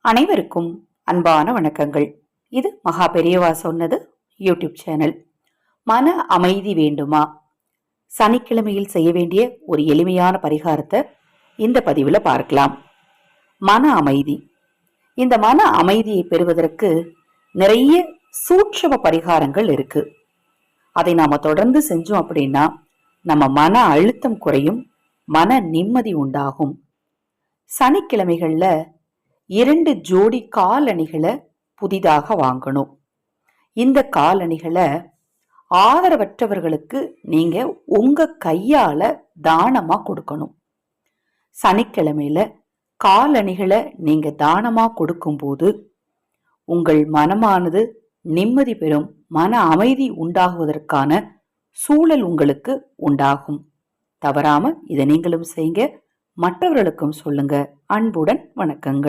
அனைவருக்கும் அன்பான வணக்கங்கள். இது மகா பெரியவா சொன்னது யூடியூப் சேனல். மன அமைதி வேண்டுமா? சனிக்கிழமையில் செய்ய வேண்டிய ஒரு எளிமையான பரிகாரத்தை இந்த பதிவில் பார்க்கலாம். மன அமைதி. இந்த மன அமைதியை பெறுவதற்கு நிறைய சூட்சம பரிகாரங்கள் இருக்கு. அதை நாம தொடர்ந்து செஞ்சோம் அப்படின்னா நம்ம மன அழுத்தம் குறையும், மன நிம்மதி உண்டாகும். சனிக்கிழமைகள்ல 2 ஜோடி காலணிகளை புதிதாக வாங்கணும். இந்த காலணிகளை ஆதரவற்றவர்களுக்கு நீங்க உங்க கையால தானமா கொடுக்கணும். சனிக்கிழமையில காலணிகளை நீங்க தானமா கொடுக்கும்போது உங்கள் மனமானது நிம்மதி பெறும், மன அமைதி உண்டாகுவதற்கான சூழல் உங்களுக்கு உண்டாகும். தவறாம இதை நீங்களும் செய்யுங்க, மற்றவர்களுக்கும் சொல்லுங்க. அன்புடன் வணக்கங்கள்.